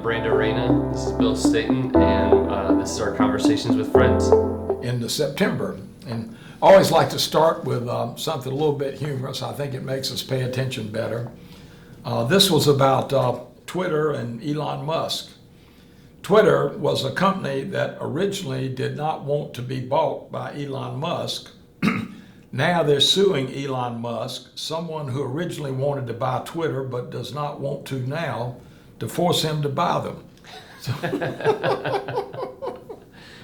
Brando. This is Bill Staten, and this is our Conversations with Friends. In September. And I always like to start with something a little bit humorous. I think it makes us pay attention better. This was about Twitter and Elon Musk. Twitter was a company that originally did not want to be bought by Elon Musk. Now they're suing Elon Musk, someone who originally wanted to buy Twitter but does not want to now, to force him to buy them.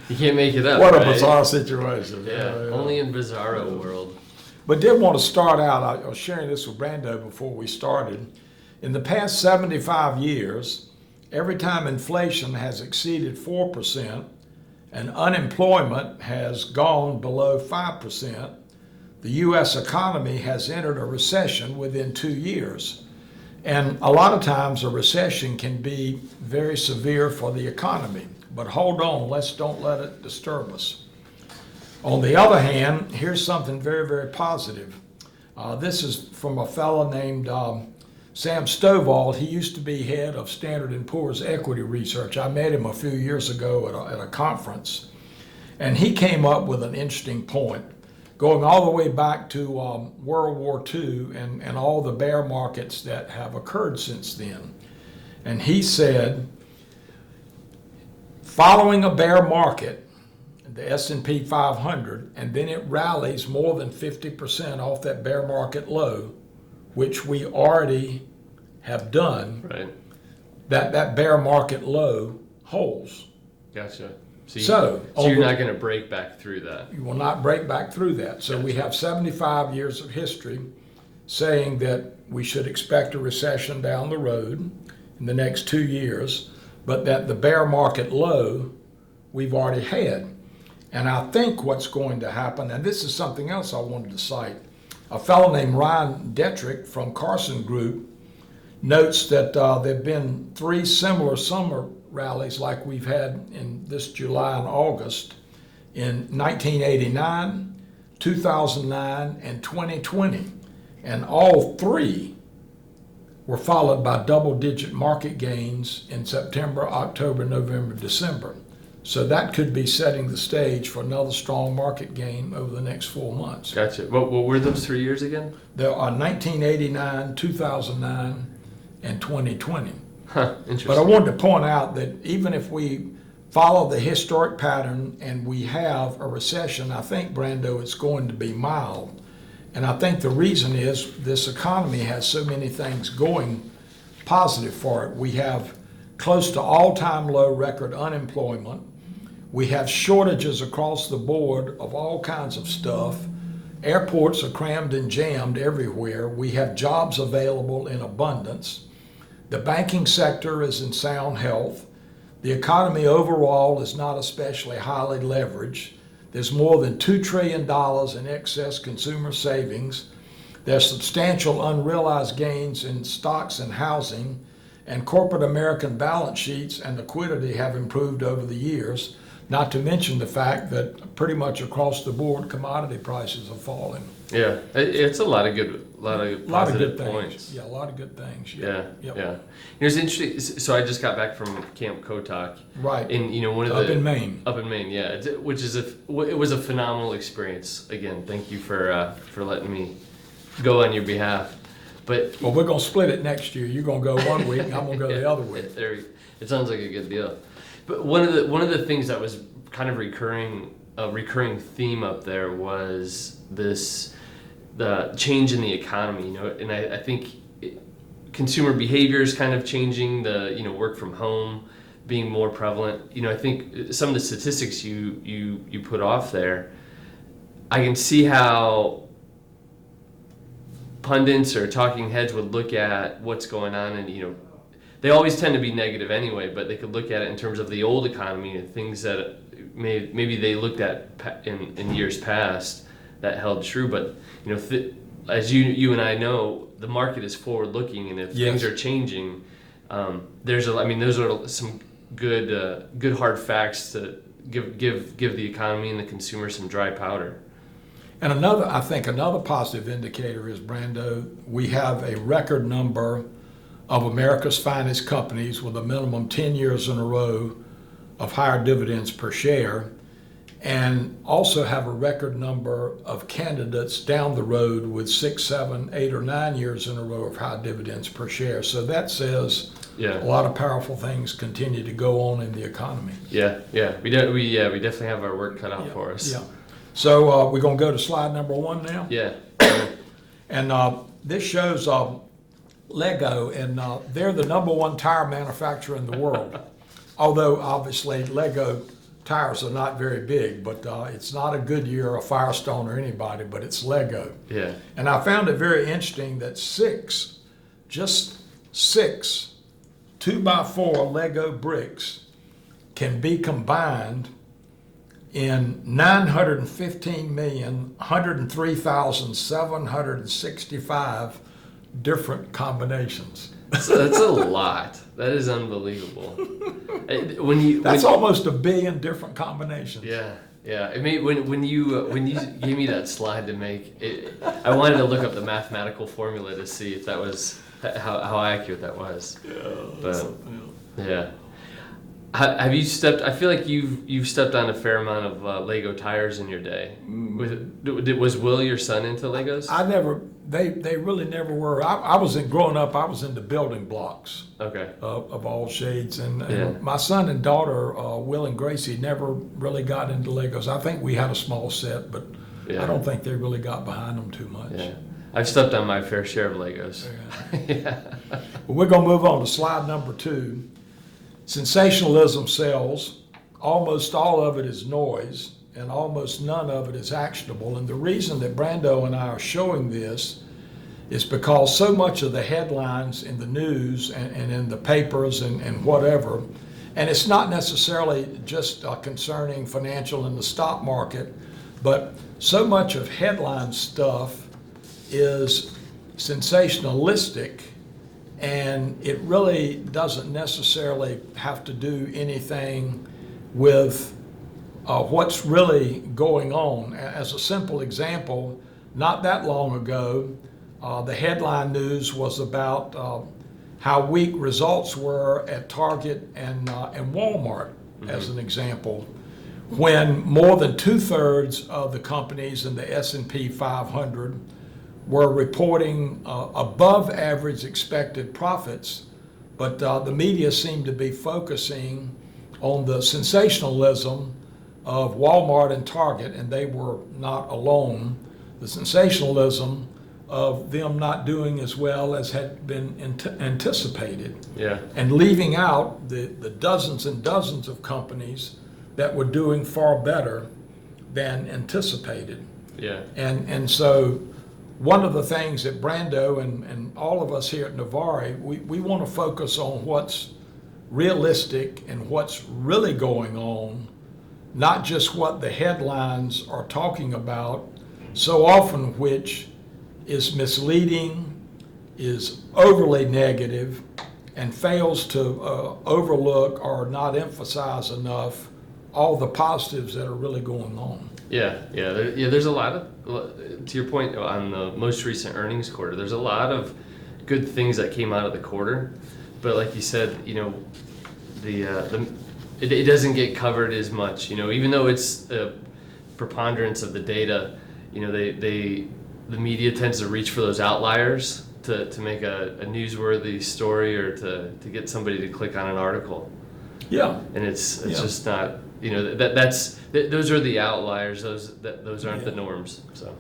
You can't make it up. What right? a bizarre situation. Yeah, only in Bizarro world. But did want to start out, I was sharing this with Brando before we started. In the past 75 years, every time inflation has exceeded 4% and unemployment has gone below 5%, the U.S. economy has entered a recession within 2 years. And a lot of times a recession can be very severe for the economy. But hold on, don't let it disturb us. On the other hand, here's something very, very positive. This is from a fellow named Sam Stovall. He used to be head of Standard & Poor's Equity Research. I met him a few years ago at a conference. And he came up with an interesting point, going all the way back to World War II and all the bear markets that have occurred since then. And he said, following a bear market, the S&P 500, and then it rallies more than 50% off that bear market low, which we already have done, right? That bear market low holds. Gotcha. So you're not going to break back through that. You will not break back through that. So we have 75 years of history saying that we should expect a recession down the road in the next 2 years, but that the bear market low we've already had. And I think what's going to happen, and this is something else I wanted to cite, a fellow named Ryan Detrick from Carson Group notes that there have been 3 similar summer rallies like we've had in this July and August in 1989, 2009, and 2020. And all 3 were followed by double-digit market gains in September, October, November, December. So that could be setting the stage for another strong market gain over the next 4 months. Gotcha. What were those 3 years again? There are 1989, 2009, and 2020. Huh, interesting. But I wanted to point out that even if we follow the historic pattern and we have a recession, I think, Brando, it's going to be mild. And I think the reason is this economy has so many things going positive for it. We have close to all-time low record unemployment. We have shortages across the board of all kinds of stuff. Airports are crammed and jammed everywhere. We have jobs available in abundance. The banking sector is in sound health. The economy overall is not especially highly leveraged. There's more than $2 trillion in excess consumer savings. There's substantial unrealized gains in stocks and housing, and corporate American balance sheets and liquidity have improved over the years, not to mention the fact that pretty much across the board commodity prices are falling. Yeah, it's a lot of positive points. Yeah, a lot of good things. Yeah, Yep. yeah. It's interesting. So I just got back from Camp Kotak. Right. And one of up in Maine. Up in Maine, yeah. Which is it was a phenomenal experience. Again, thank you for letting me go on your behalf. But well, we're gonna split it next year. You're gonna go 1 week, and I'm gonna go the other week. It sounds like a good deal. But one of the things that was kind of a recurring theme up there was the change in the economy, and I think consumer behavior is kind of changing, the work from home being more prevalent. I think some of the statistics you put off there, I can see how pundits or talking heads would look at what's going on, and they always tend to be negative anyway, but they could look at it in terms of the old economy and things that maybe they looked at in years past that held true. But as you and I know, the market is forward looking, and if things are changing, those are some good hard facts to give the economy and the consumer some dry powder. And another positive indicator is, Brando, we have a record number of America's finest companies with a minimum 10 years in a row of higher dividends per share, and also have a record number of candidates down the road with 6, 7, 8, or 9 years in a row of high dividends per share. So that says a lot of powerful things continue to go on in the economy. We definitely have our work cut out for us. Yeah. So we're going to go to slide number 1 now. Yeah. And this shows Lego, and they're the #1 tire manufacturer in the world. Although obviously Lego tires are not very big, but it's not a Goodyear or a Firestone or anybody, but it's Lego. Yeah. And I found it very interesting that just six 2x4 Lego bricks can be combined in 915,103,765 different combinations. So that's a lot. That is unbelievable. That's almost 1 billion different combinations. Yeah. I mean, when you gave me that slide to make it, I wanted to look up the mathematical formula to see if that was how accurate that was. Yeah. Have you stepped? I feel like you've stepped on a fair amount of Lego tires in your day. Was Will, your son, into Legos? I never. They really never were. Growing up, I was into building blocks. Okay. Of all shades, and my son and daughter, Will and Gracie, never really got into Legos. I think we had a small set, but I don't think they really got behind them too much. Yeah. I've stepped on my fair share of Legos. Yeah. Well, we're going to move on to slide number 2. Sensationalism sells. Almost all of it is noise, and almost none of it is actionable. And the reason that Brando and I are showing this is because so much of the headlines in the news and in the papers and whatever, and it's not necessarily just concerning financial and the stock market, but so much of headline stuff is sensationalistic, and it really doesn't necessarily have to do anything with what's really going on. As a simple example, not that long ago, the headline news was about how weak results were at Target and Walmart, as an example, when more than 2/3 of the companies in the S&P 500 were reporting above average expected profits, but the media seemed to be focusing on the sensationalism of Walmart and Target, and they were not alone. The sensationalism of them not doing as well as had been anticipated, and leaving out the dozens and dozens of companies that were doing far better than anticipated. And so one of the things that Brando and all of us here at Navarre, we want to focus on what's realistic and what's really going on, not just what the headlines are talking about, so often which is misleading, is overly negative, and fails to overlook or not emphasize enough all the positives that are really going on. There's a lot of, to your point on the most recent earnings quarter, there's a lot of good things that came out of the quarter, but like you said, it doesn't get covered as much, even though it's a preponderance of the data, the media tends to reach for those outliers to make a newsworthy story or to get somebody to click on an article. And it's just not, those are the outliers. Those aren't the norms. So.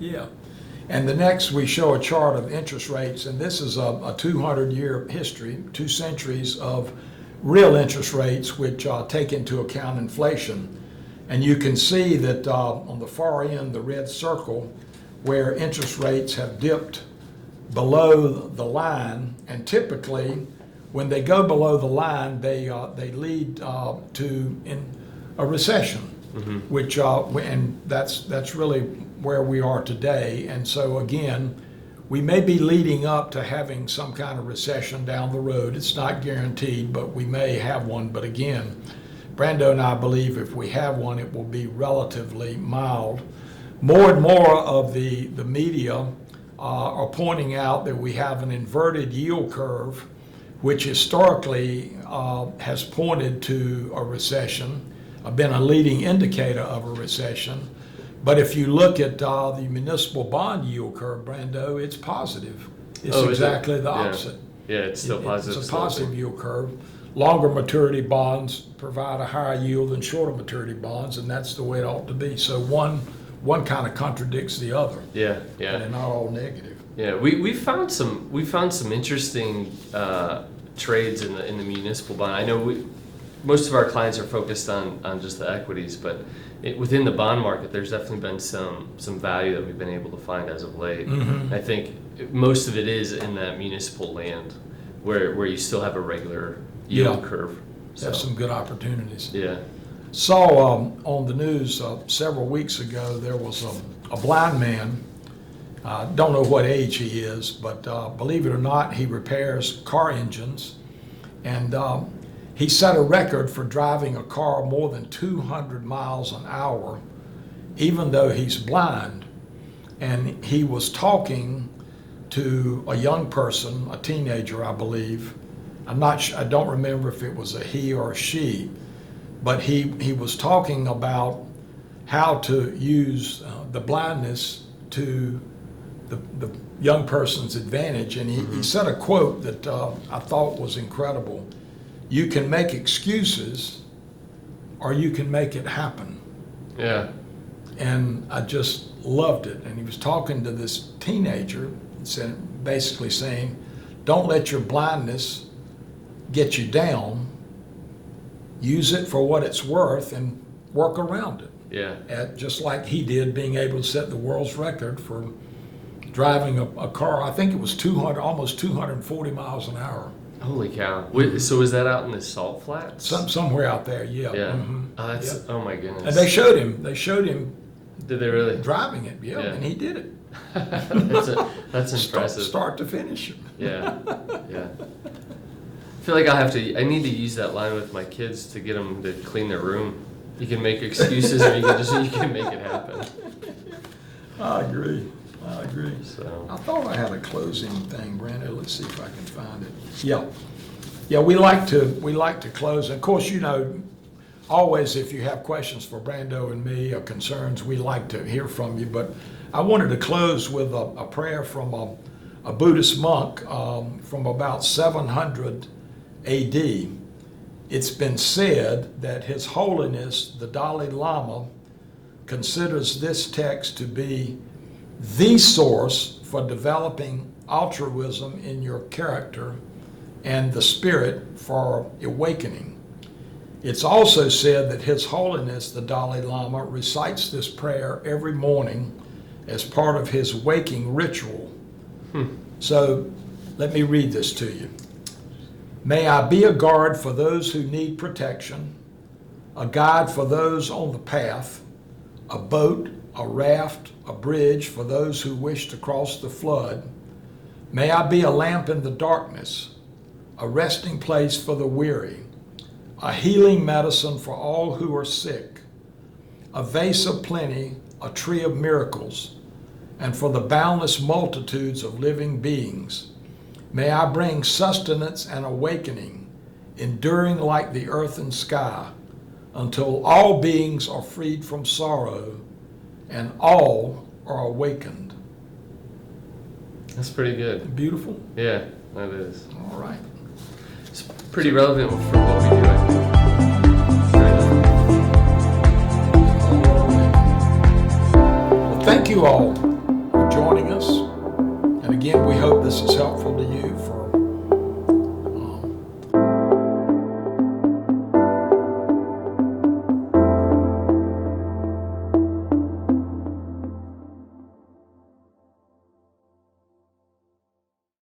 And the next we show a chart of interest rates, and this is a 200-year history, 2 centuries of real interest rates, which take into account inflation. And you can see that on the far end, the red circle, where interest rates have dipped below the line, and typically when they go below the line, they lead to a recession, which and that's really where we are today. And so again, we may be leading up to having some kind of recession down the road. It's not guaranteed, but we may have one. But again, Brando and I believe if we have one, it will be relatively mild. More and more of the media are pointing out that we have an inverted yield curve, which historically has pointed to a recession, been a leading indicator of a recession. But if you look at the municipal bond yield curve, Brando, it's positive. It's exactly the opposite. Yeah, it's still positive. It's a positive yield curve. Longer maturity bonds provide a higher yield than shorter maturity bonds, and that's the way it ought to be. So one kind of contradicts the other. Yeah. And they're not all negative. Yeah, we found some interesting trades in the municipal bond. I know most of our clients are focused on just the equities, but within the bond market, there's definitely been some value that we've been able to find as of late. Mm-hmm. I think most of it is in that municipal land, where you still have a regular yield curve. So, There's some good opportunities. Yeah. Saw on the news several weeks ago, there was a blind man. Don't know what age he is, but believe it or not, he repairs car engines. And he set a record for driving a car more than 200 miles an hour, even though he's blind. And he was talking to a young person, a teenager, I believe. I don't remember if it was a he or a she, but he was talking about how to use the blindness to the young person's advantage. And he said a quote that I thought was incredible. You can make excuses or you can make it happen. Yeah. And I just loved it. And he was talking to this teenager, basically saying, don't let your blindness get you down. Use it for what it's worth and work around it. Yeah. Just like he did, being able to set the world's record for driving a car. I think it was almost 240 miles an hour. Holy cow! So was that out in the salt flats? Somewhere out there, yeah. Yeah. Mm-hmm. Oh my goodness. And they showed him Did they really? driving it, and he did it. That's impressive. Start to finish. Yeah. I feel like I need to use that line with my kids to get them to clean their room. You can make excuses, or you can make it happen. I agree. So. I thought I had a closing thing, Brando. Let's see if I can find it. Yeah. We like to close. Of course, always if you have questions for Brando and me or concerns, we like to hear from you. But I wanted to close with a prayer from a Buddhist monk from about 700 A.D. It's been said that His Holiness the Dalai Lama considers this text to be the source for developing altruism in your character and the spirit for awakening. It's also said that His Holiness the Dalai Lama recites this prayer every morning as part of his waking ritual. So let me read this to you. May I be a guard for those who need protection, a guide for those on the path, a boat, a raft, a bridge for those who wish to cross the flood. May I be a lamp in the darkness, a resting place for the weary, a healing medicine for all who are sick, a vase of plenty, a tree of miracles, and for the boundless multitudes of living beings. May I bring sustenance and awakening, enduring like the earth and sky, until all beings are freed from sorrow and all are awakened. That's pretty good. Beautiful? Yeah, that is. All right. It's pretty relevant for what we do, I think. Well, thank you all for joining us. And again, we hope this is helpful to you for